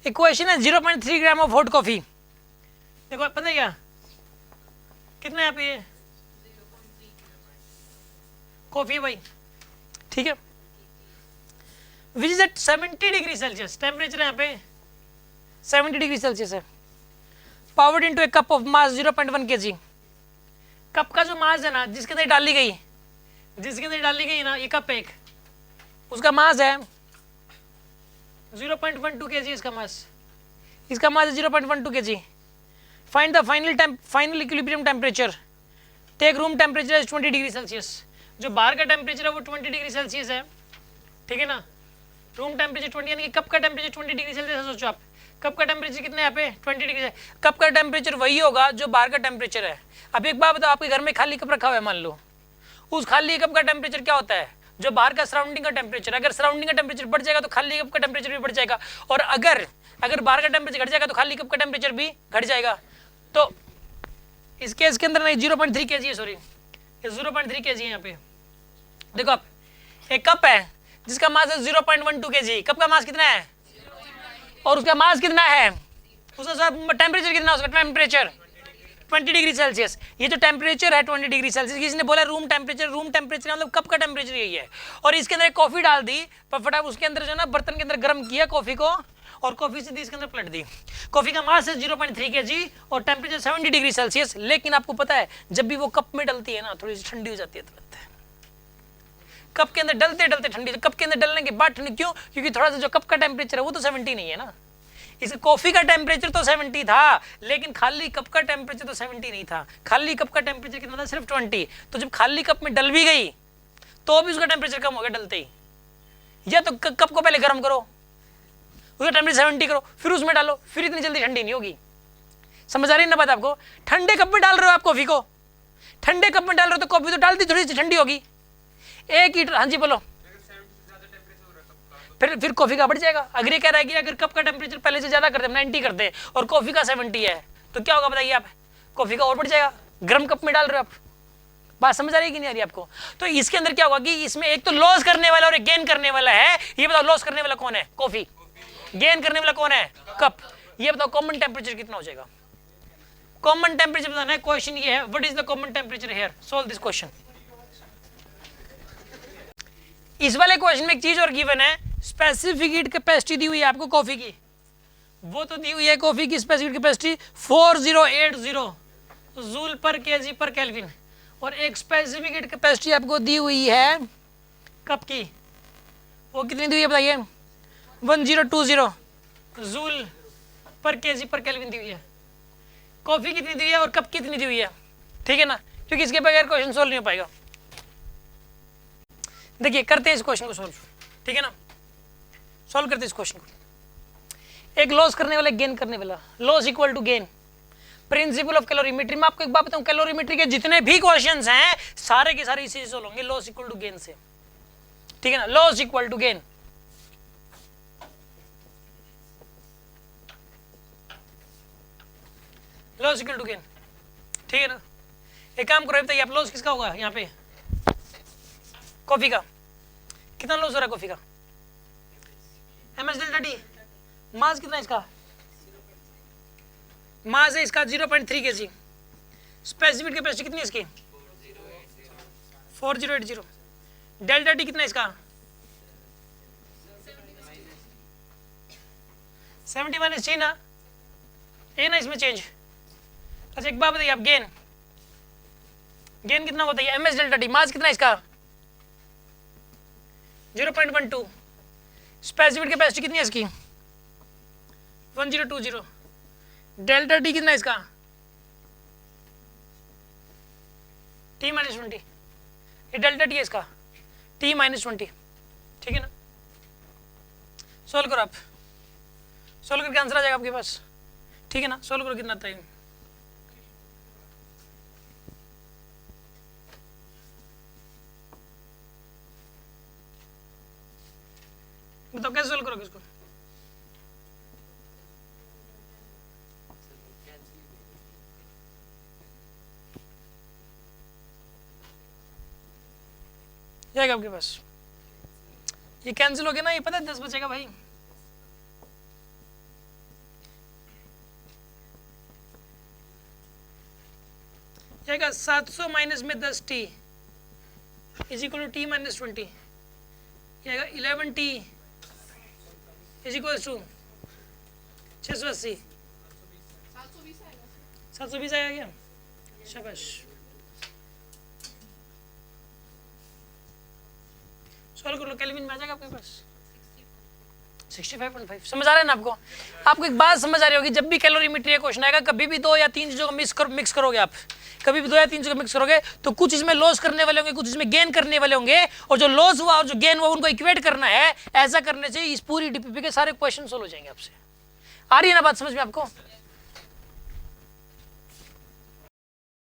एक क्वेश्चन है 0.3 gram of hot coffee. देखो पता है क्या कितना है यहाँ पे कॉफी है भाई, ठीक है, which is at 70 degree Celsius, temperature यहाँ पे 70 डिग्री सेल्सियस है, poured into a cup of mass 0.1 kg। Cup का जो मास है ना जिसके अंदर डाली गई ना ये कप एक, उसका मास है 0.12 kg, इसका मास है 0.12 kg। Find the final equilibrium temperature, take room temperature as 20 degree Celsius. जो बाहर का टेम्परेचर है वो 20 डिग्री सेल्सियस है, ठीक है ना, रूम टेम्परेचर 20 यानी कि कप का टेम्परेचर 20 डिग्री सेल्सियस। सोचो आप कप का टेम्परेचर कितना है यहाँ पे 20 डिग्री, कप का टेम्परेचर वही होगा जो बाहर का टेम्परेचर है। अब एक बात बताओ, आपके घर में खाली कप रखा हुआ है, मान लो, उस खाली कप का टेम्परेचर क्या होता है, जो बाहर का सराउंडिंग का टेम्परेचर। अगर सराउंडिंग का टेम्परेचर बढ़ जाएगा तो खाली कप का टेम्परेचर भी बढ़ जाएगा, और अगर बाहर का टेम्परेचर घट जाएगा तो खाली कप का टेम्परेचर भी घट जाएगा। तो इस केस के अंदर नहीं 0.3 kg है, सॉरी 0.3 kg है यहाँ पे। देखो आप एक कप है जिसका मास है 0.12 kg, कप का मास कितना है और उसका मास कितना है, उसका टेम्परेचर कितना है, उसका टेम्परेचर 20 डिग्री सेल्सियस। ये जो टेम्परेचर है 20 डिग्री सेल्सियस, किसी ने बोला रूम टेम्परेचर मतलब कप का टेम्परेचर यही है, और इसके अंदर कॉफी डाल दी, पर फटाफट उसके अंदर जो ना बर्तन के अंदर गर्म किया कॉफी को, और कॉफी सीधी इसके अंदर पलट दी। कॉफी का मास है 0.3 kg और टेम्परेचर 70 डिग्री सेल्सियस। लेकिन आपको पता है जब भी वो कप में डलती है ना थोड़ी सी ठंडी हो जाती है तुरंत, कप के अंदर डलते डलते ठंडी, कप के अंदर डलने के बाद ठंडी, क्यों, क्योंकि थोड़ा सा जो कप का टेम्परेचर है वो तो 70 नहीं है ना, इस कॉफी का टेम्परेचर तो 70 था, लेकिन खाली कप का टेम्परेचर तो 70 नहीं था, खाली कप का टेम्परेचर कितना था, सिर्फ 20। तो जब खाली कप में डल भी गई तो भी उसका टेम्परेचर कम हो गया डलते ही। या तो कप को पहले गर्म करो, उसका टेम्परेचर 70 करो, फिर उसमें डालो, फिर इतनी जल्दी ठंडी नहीं होगी। समझ आ रही है ना बात आपको? ठंडे कप में डाल रहे हो आप कॉफी को, ठंडे कप में डाल रहे हो तो कॉफी तो डालती थोड़ी सी ठंडी होगी, एक हीटर। हाँ जी बोलो। फिर कॉफी का बढ़ जाएगा। अगर ये कह रहा है कि अगर कप का टेम्परेचर पहले से ज्यादा कर दे 90 कर दे और कॉफी का 70 है तो क्या होगा बताइए आप, कॉफी का और बढ़ जाएगा, गर्म कप में डाल रहे हो आप। बात समझ आ रही है कि नहीं आ रही आपको? तो इसके अंदर क्या होगा कि इसमें एक तो लॉस करने वाला और एक गेन करने वाला है। ये बताओ लॉस करने वाला कौन है? कॉफी। गेन करने वाला कौन है? कप। ये बताओ कॉमन टेम्परेचर कितना हो जाएगा? कॉमन टेम्परेचर बताना है। क्वेश्चन ये है, what is the common temperature here? Solve this question. इस वाले क्वेश्चन में एक चीज और गिवन है, स्पेसिफिक हीट कैपेसिटी दी हुई है आपको कॉफी की, वो तो दी हुई है कॉफी की स्पेसिफिक कैपेसिटी 4080 जूल पर केजी पर केल्विन, और एक स्पेसिफिक हीट कैपेसिटी आपको दी हुई है कप की, वो कितनी दी हुई है बताइए? 1020 जूल पर केजी पर केल्विन दी हुई है। कॉफी कितनी दी हुई है और कप कितनी दी हुई है, ठीक है ना, क्योंकि इसके बगैर क्वेश्चन सोल्व नहीं हो पाएगा। देखिए करते हैं इस क्वेश्चन को सोल्व, ठीक है ना, सॉल्व करते हैं इस क्वेश्चन को। एक लॉस करने वाला, गेन करने वाला, loss equal to gain, principle of calorimetry. मैं आपको एक बात बताऊं, कैलोरीमेट्री के जितने भी क्वेश्चंस हैं सारे के सारे इसी से सोल्व होंगे, लॉस इक्वल टू गेन से, ठीक है ना, loss equal to gain. Loss equal to gain, ठीक है ना। एक काम करो बताइए आप, लॉस किसका होगा यहाँ पे? कॉफी का। कितना लॉस हो रहा है कॉफी का? MS delta T. मास कितना है इसका? मास है इसका 0.3 kg। स्पेसिफिक कैपेसिटी कितनी है इसकी? 4080। डेल्टा टी कितना है इसका? 70 माइनस चाहिए ना, ये ना इसमें चेंज। अच्छा एक बात बताइए आप, गेन कितना होता है? MS delta T. मास कितना है इसका? 0.12। स्पेसिफिक कैपेसिटी कितनी है इसकी? 1020। डेल्टा टी कितना है इसका? T minus 20। ये डेल्टा टी है इसका, टी माइनस 20, ठीक है ना। सोल्व करो आप, सोल्व करके आंसर आ जाएगा आपके पास, ठीक है ना। सोल्व करो, कितना आता है? बताओ कैसे सोल्व करोगे इसको? जाएगा आपके पास, ये कैंसिल हो गया ना, ये पता है 10 बचेगा भाई। क्या आएगा 700 माइनस में 10t is equal to t minus 20, क्या आएगा 11t इज इक्वल टू 680, 720 आएगा क्या? शाबाश। सॉल्व कर लो, केल्विन में आ जाएगा आपके पास 65.5। समझ आ रहा है ना आपको? आपको एक बात समझ आ रही होगी, जब भी कैलोरीमेट्री का क्वेश्चन आएगा कभी भी 2 या 3 चीजों को मिक्स करोगे आप, कभी भी 2 या 3 चीजों को मिक्स करोगे तो कुछ इसमें लॉस करने वाले होंगे, कुछ इसमें गेन करने वाले होंगे, और जो लॉस हुआ और जो गेन हुआ उनको इक्वेट करना है। ऐसा करने से इस पूरी डीपीपी के सारे क्वेश्चन सोल्व हो जाएंगे आपसे। आ रही है ना बात समझ में आपको?